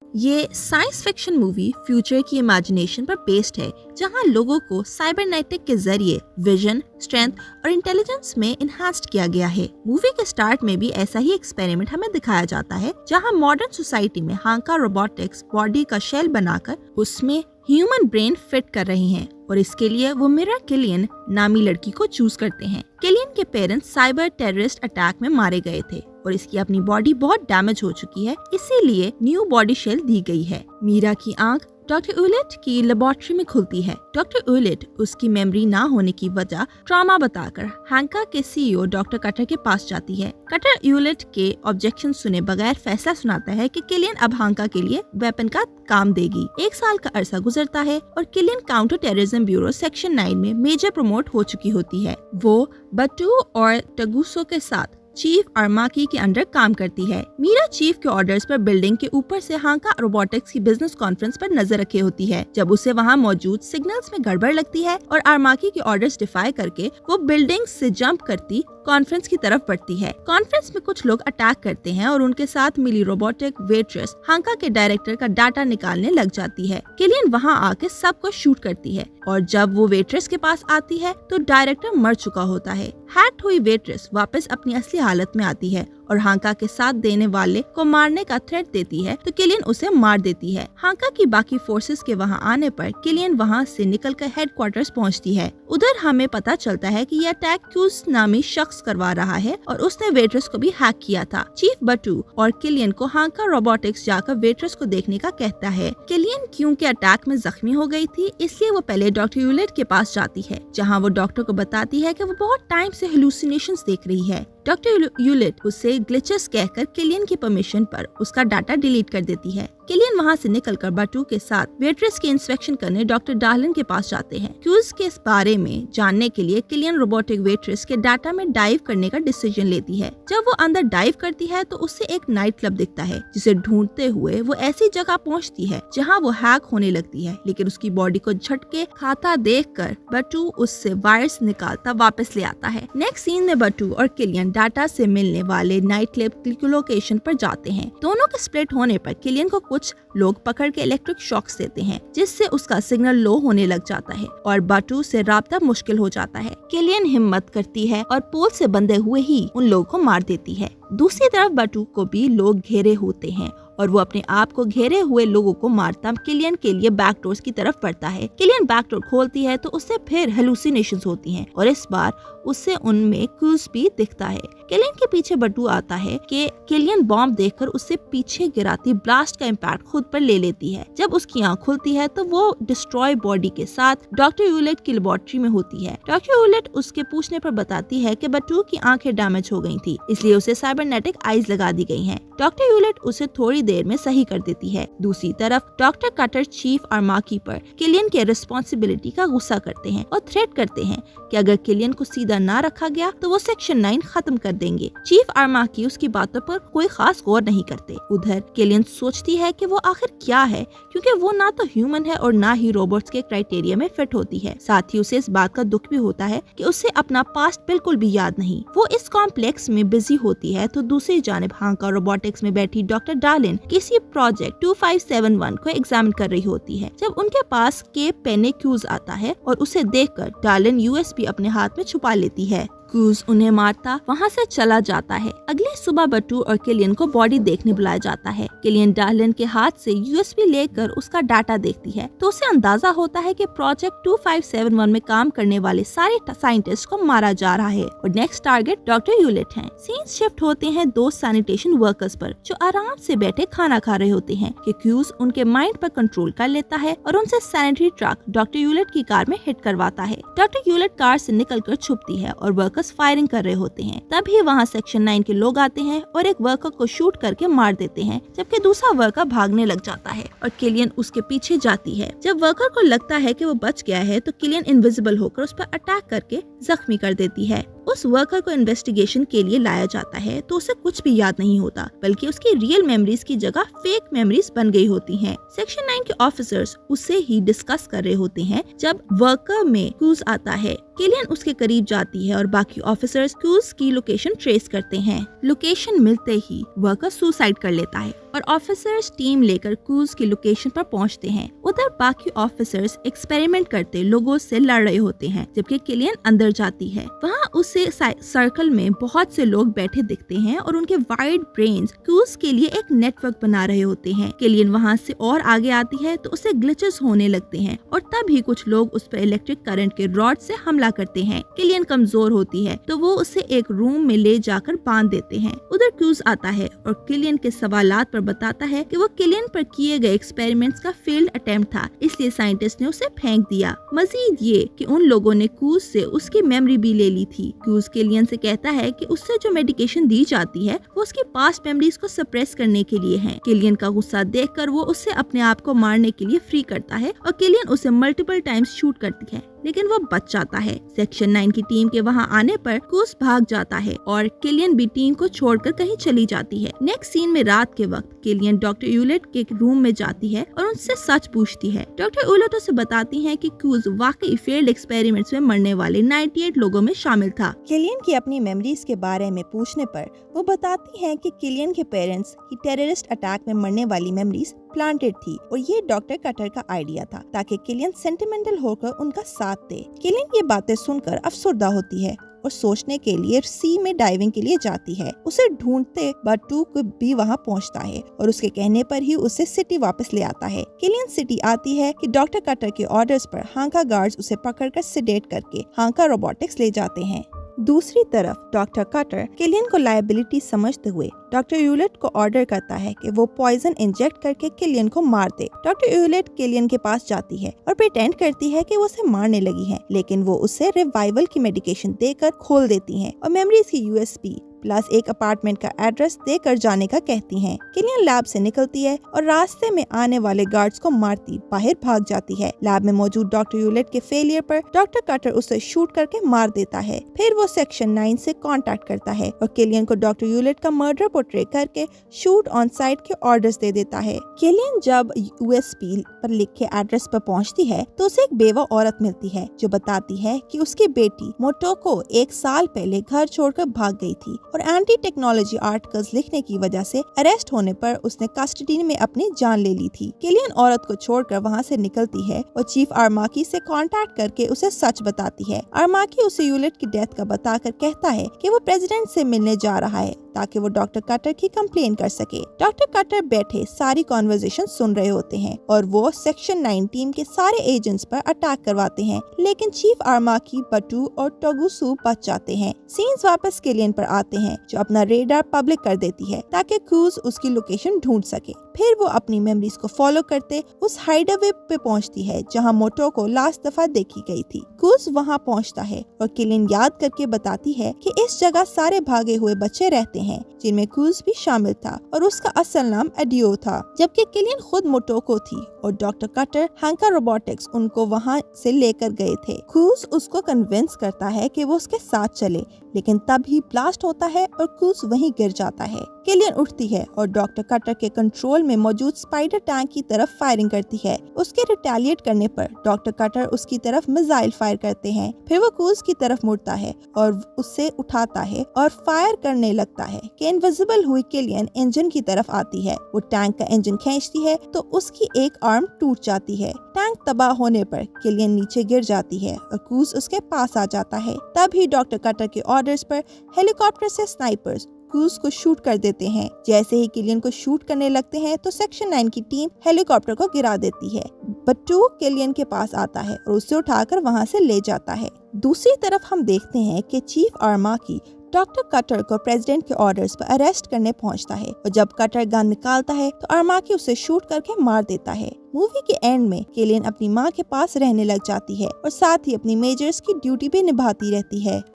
ये science fiction movie future की imagination पर बेस्ड है, जहां लोगों को साइबरनेटिक के जरिए विजन, स्ट्रेंथ और इंटेलिजेंस में इन्हांस्ड किया गया है। मूवी के स्टार्ट में भी ऐसा ही एक्सपेरिमेंट हमें दिखाया जाता है, जहां मॉडर्न सोसाइटी में हांका रोबोटिक्स बॉडी का शेल बनाकर उसमें ह्यूमन ब्रेन फिट कर रही हैं और इसके लिए वो मिरा किलियन नामी लड़की को चूज करते हैं। किलियन के पेरेंट्स साइबर टेररिस्ट अटैक में मारे गए थे और इसकी अपनी बॉडी बहुत डैमेज हो चुकी है, इसीलिए न्यू बॉडी शेल दी गई है। मीरा की आंख डॉक्टर उलेट की लेबोरेटरी में खुलती है। डॉक्टर उलेट उसकी मेमोरी ना होने की वजह ट्रॉमा बताकर हांका के सीईओ डॉक्टर कटर के पास जाती है। कटर उलेट के ऑब्जेक्शन सुने बगैर फैसला सुनाता है कि किलियन अब हांका के लिए वेपन का काम देगी। 1 साल का अरसा गुजरता है और Killian counter terrorism bureau section 9 में मेजर प्रमोट हो चुकी होती है। वो बटू और टगुसो के साथ चीफ अरमाकी के अंडर काम करती है। मीरा चीफ के ऑर्डर्स पर बिल्डिंग के ऊपर से हांका रोबोटिक्स की बिजनेस कॉन्फ्रेंस पर नजर रखे होती है। जब उसे वहां मौजूद सिग्नल्स में गड़बड़ लगती है और अरमाकी के ऑर्डर्स डिफाई करके वो बिल्डिंग से जंप करती कॉन्फ्रेंस की तरफ बढ़ती है। कॉन्फ्रेंस में कुछ लोग अटैक करते हैं और उनके साथ मिली रोबोटिक वेट्रेस हांका के डायरेक्टर का डाटा निकालने लग जाती है। किलियन वहां आके सबको शूट करती है और जब वो वेट्रेस के पास आती है तो डायरेक्टर मर चुका होता है। हैक्ड हुई वेट्रेस वापस अपनी असली हालत में आती है और हांका के साथ देने वाले को मारने का थ्रेट देती है तो किलियन उसे मार देती है। हांका की बाकी फोर्सेस के वहां आने पर किलियन वहां से निकलकर हेडक्वार्टर्स पहुंचती है। उधर हमें पता चलता है कि यह अटैक क्यूज नामी शख्स करवा रहा है और उसने वेट्रेस को भी हैक किया था। चीफ बटू और किलियन को हांका रोबोटिक्स जाकर वेट्रेस को देखने का कहता है। किलियन क्योंकि अटैक में जख्मी हो गई थी, इसलिए वो पहले डॉक्टर यूलेट के पास जाती है, जहाँ वो डॉक्टर को बताती है कि वो बहुत टाइम से हेलुसिनेशंस देख रही है। डॉक्टर यूलेट उसे ग्लिचेस कहकर किलियन की परमिशन पर उसका डाटा डिलीट कर देती है। किलियन वहां से निकलकर बटू के साथ वेट्रेस की इंस्पेक्शन करने डॉक्टर डार्लिन के पास जाते हैं। क्यूज के इस बारे में जानने के लिए किलियन रोबोटिक वेट्रेस के डाटा में डाइव करने का डिसीजन लेती है। जब वो अंदर डाइव करती है तो उससे एक नाइट क्लब दिखता है, जिसे ढूंढते हुए वो ऐसी जगह पहुंचती है जहां वो हैक होने लगती है, लेकिन उसकी बॉडी को झटके खाता देखकर बटू उससे वायर्स निकालता वापस ले आता है। नेक्स्ट सीन में बटू और किलियन डाटा से मिलने वाले नाइट क्लब की लोकेशन पर जाते हैं। दोनों के स्प्लिट होने पर किलियन को कुछ लोग पकड़ के इलेक्ट्रिक शॉक्स देते हैं, जिससे उसका सिग्नल लो होने लग जाता है और बटू से राब्ता मुश्किल हो जाता है। किलियन हिम्मत करती है और पोल से बंधे हुए ही उन लोगों को मार देती है। दूसरी तरफ बटू को भी लोग घेरे होते हैं और वो अपने आप को घेरे हुए लोगों को मारता किलियन के लिए बैक डोर्स की तरफ बढ़ता है। किलियन बैक डोर खोलती है तो उससे फिर हेलुसिनेशंस होती हैं और इस बार उससे उनमें क्रूज भी दिखता है। किलियन के पीछे बटू आता है कि किलियन बॉम्ब देखकर उससे पीछे गिराती ब्लास्ट का इम्पैक्ट खुद पर ले लेती है। जब उसकी आंख खुलती है तो वो डिस्ट्रॉय बॉडी के साथ डॉक्टर यूलेट की लेबोरेटरी में होती है। डॉक्टर यूलेट उसके पूछने पर बताती है कि बटू की आंखें डैमेज हो गई थी, इसलिए उसे साइबरनेटिक आईज लगा दी गई हैं। डॉक्टर यूलेट उसे थोड़ी देर में सही कर देती है। दूसरी तरफ डॉक्टर कटर चीफ अरमाकी पर किलियन के रिस्पॉन्सिबिलिटी का गुस्सा करते हैं और थ्रेट करते हैं कि अगर किलियन को सीधा ना रखा गया तो वो सेक्शन 9 खत्म कर देंगे। चीफ अरमाकी उसकी बातों पर कोई खास गौर नहीं करते। उधर किलियन सोचती है कि वो आखिर क्या है, क्योंकि वो ना तो ह्यूमन है और ना ही रोबोट्स के क्राइटेरिया में फिट होती है। साथ ही उसे इस बात का दुख भी होता है कि उसे अपना पास्ट बिल्कुल भी याद नहीं। वो इस कॉम्प्लेक्स में बिजी होती है तो दूसरी जानिब हांका रोबोटिक्स में बैठी डॉक्टर डार्लिन किसी प्रोजेक्ट 2571 को एग्जामिन कर रही होती है। जब उनके पास के पेने क्यूज आता है और उसे देखकर डार्लिन यूएसबी अपने हाथ में छुपा लेती है। क्रूज उन्हें मारता वहाँ से चला जाता है। अगली सुबह बटू और किलियन को बॉडी देखने बुलाया जाता है। किलियन डार्लिन के हाथ से यूएसबी लेकर उसका डाटा देखती है तो उसे अंदाजा होता है कि प्रोजेक्ट 2571 में काम करने वाले सारे साइंटिस्ट को मारा जा रहा है और नेक्स्ट टारगेट डॉक्टर यूलेट हैं। सीन शिफ्ट होते हैं 2 सैनिटेशन वर्कर्स पर, जो आराम से बैठे खाना खा रहे होते हैं कि क्रूज उनके माइंड पर कंट्रोल कर लेता है और उनसे सैनिटरी ट्रक डॉक्टर यूलेट की कार में हिट करवाता है। डॉक्टर यूलेट कार से निकलकर छुपती है और वर्कर फायरिंग कर रहे होते हैं। तभी वहां सेक्शन 9 के लोग आते हैं और एक वर्कर को शूट करके मार देते हैं, जबकि दूसरा वर्कर भागने लग जाता है और किलियन उसके पीछे जाती है। जब वर्कर को लगता है कि वो बच गया है तो किलियन इनविजिबल होकर उस पर अटैक करके जख्मी कर देती है। उस वर्कर को इन्वेस्टिगेशन के लिए लाया जाता है तो उसे कुछ भी याद नहीं होता, बल्कि उसकी रियल मेमोरीज की जगह फेक मेमोरीज बन गई होती हैं। सेक्शन 9 के ऑफिसर्स उससे ही डिस्कस कर रहे होते हैं जब वर्कर में क्रूज आता है। किलियन उसके करीब जाती है और बाकी ऑफिसर्स क्रूज की लोकेशन ट्रेस करते हैं। लोकेशन मिलते ही वर्कर सुसाइड कर लेता है और ऑफिसर्स टीम लेकर क्रूज की लोकेशन पर पहुंचते हैं। उधर बाकी ऑफिसर्स एक्सपेरिमेंट करते लोगों से लड़ रहे होते हैं, जबकि किलियन अंदर जाती है। वहाँ उसे सर्कल में बहुत से लोग बैठे दिखते हैं और उनके वाइड ब्रेन्स क्रूज के लिए एक नेटवर्क बना रहे होते हैं। किलियन वहाँ से और आगे आती है तो उसे ग्लिचेस होने लगते हैं और तभी कुछ लोग उस पर इलेक्ट्रिक करंट के रॉड से हमला करते हैं। किलियन कमजोर होती है तो वो उसे एक रूम में ले जाकर बांध देते हैं। उधर क्रूज आता है और किलियन के सवालात पर बताता है कि वो किलियन पर किए गए एक्सपेरिमेंट्स का फेल्ड अटेम्प्ट था, इसलिए साइंटिस्ट ने उसे फेंक दिया। मजीद ये कि उन लोगों ने क्रूज से उसकी मेमोरी भी ले ली थी। क्रूज किलियन से कहता है कि उससे जो मेडिकेशन दी जाती है वो उसकी पास्ट मेमोरीज को सप्रेस करने के लिए है। किलियन का गुस्सा देखकर वो उससे अपने आप को मारने के लिए फ्री करता है और किलियन उसे मल्टीपल टाइम्स शूट करती है, लेकिन वो बच जाता है। सेक्शन 9 की टीम के वहाँ आने पर क्रूज भाग जाता है और किलियन भी टीम को छोड़कर कहीं चली जाती है। नेक्स्ट सीन में रात के वक्त किलियन डॉक्टर यूलेट के रूम में जाती है और उनसे सच पूछती है। डॉक्टर यूलेट उसे बताती है कि क्रूज वाकई फेल्ड एक्सपेरिमेंट्स में मरने वाले 98 लोगों में शामिल था। किलियन की अपनी मेमोरीज के बारे में पूछने पर वो बताती है कि किलियन के पेरेंट्स की टेररिस्ट अटैक में मरने वाली मेमोरीज प्लांटेड थी और ये डॉक्टर कटर का आइडिया था ताकि किलियन सेंटिमेंटल होकर उनका साथ दे। किलियन ये बातें सुनकर अफसरदा होती है और सोचने के लिए सी में डाइविंग के लिए जाती है। उसे ढूंढते बटू को भी वहाँ पहुँचता है और उसके कहने पर ही उसे सिटी वापस ले आता है। किलियन सिटी आती है कि डॉक्टर कटर के ऑर्डर्स पर हांका गार्ड्स उसे पकड़कर सेडेट करके हांका रोबोटिक्स ले जाते हैं। दूसरी तरफ डॉक्टर कटर किलियन को लायबिलिटी समझते हुए डॉक्टर यूलेट को ऑर्डर करता है कि वो पॉइजन इंजेक्ट करके किलियन को मार दे। डॉक्टर यूलेट किलियन के पास जाती है और प्रिटेंड करती है कि वो उसे मारने लगी है, लेकिन वो उसे रिवाइवल की मेडिकेशन देकर खोल देती हैं और मेमोरीज की यूएसबी प्लस एक अपार्टमेंट का एड्रेस देकर जाने का कहती हैं। किलियन लैब से निकलती है और रास्ते में आने वाले गार्ड्स को मारती बाहर भाग जाती है। लैब में मौजूद डॉक्टर यूलेट के फेलियर पर डॉक्टर कटर उसे शूट करके मार देता है। फिर वो सेक्शन 9 से कांटेक्ट करता है और किलियन को डॉक्टर यूलेट का मर्डर पोर्ट्रे करके शूट ऑन साइट के ऑर्डर्स दे देता है। किलियन जब यूएसपी पर लिखे एड्रेस पर पहुंचती है तो उसे एक बेवा औरत मिलती है जो बताती है कि उसकी बेटी मोटोको 1 साल पहले घर छोड़कर भाग गई थी और एंटी टेक्नोलॉजी आर्टिकल्स लिखने की वजह से अरेस्ट होने पर उसने कस्टडी में अपनी जान ले ली थी। किलियन औरत को छोड़कर वहां से निकलती है और चीफ आर्माकी से कांटेक्ट करके उसे सच बताती है। आर्माकी उसे यूलेट की डेथ का बताकर कहता है कि वो प्रेसिडेंट से मिलने जा रहा है ताकि वो डॉक्टर कटर की कंप्लेन कर सके। डॉक्टर कटर बैठे सारी कॉन्वर्सेशन सुन रहे होते हैं और वो सेक्शन 9 टीम के सारे एजेंट्स पर अटैक करवाते हैं, लेकिन चीफ आर्माकी, बटू और टोगुसु बच जाते हैं। सीन्स वापस किलियन पर आते हैं जो अपना रेडार पब्लिक कर देती है ताकि क्रूज उसकी लोकेशन ढूंढ सके। फिर वो अपनी मेमोरीज को फॉलो करते उस हाइडअवे पे पहुंचती है जहां मोटो को लास्ट दफा देखी गई थी। क्रूज वहां पहुंचता है और किलियन याद करके बताती है कि इस जगह सारे भागे हुए बच्चे रहते हैं जिनमें क्रूज भी शामिल था और उसका असल नाम एडियो था, जबकि किलियन खुद मोटोको थी और डॉक्टर कटर हांका रोबोटिक्स उनको वहां से लेकर गए थे। क्रूज उसको कन्विंस करता है कि वो उसके साथ चले, लेकिन तब ही ब्लास्ट होता है और क्रूज वहीं गिर जाता है। किलियन उठती है और डॉक्टर कटर के कंट्रोल में मौजूद स्पाइडर टैंक की तरफ फायरिंग करती है। उसके रिटेलिएट करने पर डॉक्टर कटर उसकी तरफ मिसाइल फायर करते हैं। फिर वो क्रूज की तरफ मुड़ता है और उसे उठाता है और फायर करने लगता है कि इनविजिबल हुई किलियन इंजन की तरफ आती है। वो टैंक का इंजन खींचती है तो उसकी एक आर्म टूट जाती है। टैंक तबाह होने पर किलियन नीचे गिर जाती है और क्रूज उसके पास आ जाता है। तभी डॉक्टर कटर के ऑर्डर्स पर हेलीकॉप्टर से स्नाइपर्स क्रूज को शूट कर देते हैं। जैसे ही किलियन को शूट करने लगते हैं तो सेक्शन 9 की टीम हेलीकॉप्टर को गिरा देती है। बट्टू किलियन के पास आता है और उसे उठाकर वहां से ले जाता है। दूसरी तरफ हम देखते हैं कि चीफ आर्माकी डॉक्टर कटर को प्रेसिडेंट के ऑर्डर्स पर अरेस्ट करने पहुंचता है और जब कटर गन निकालता है तो आर्माकी उसे शूट करके मार देता है। मूवी के एंड में किलियन अपनी माँ के पास रहने लग जाती है और साथ ही अपनी मेजर्स की ड्यूटी भी निभाती रहती है।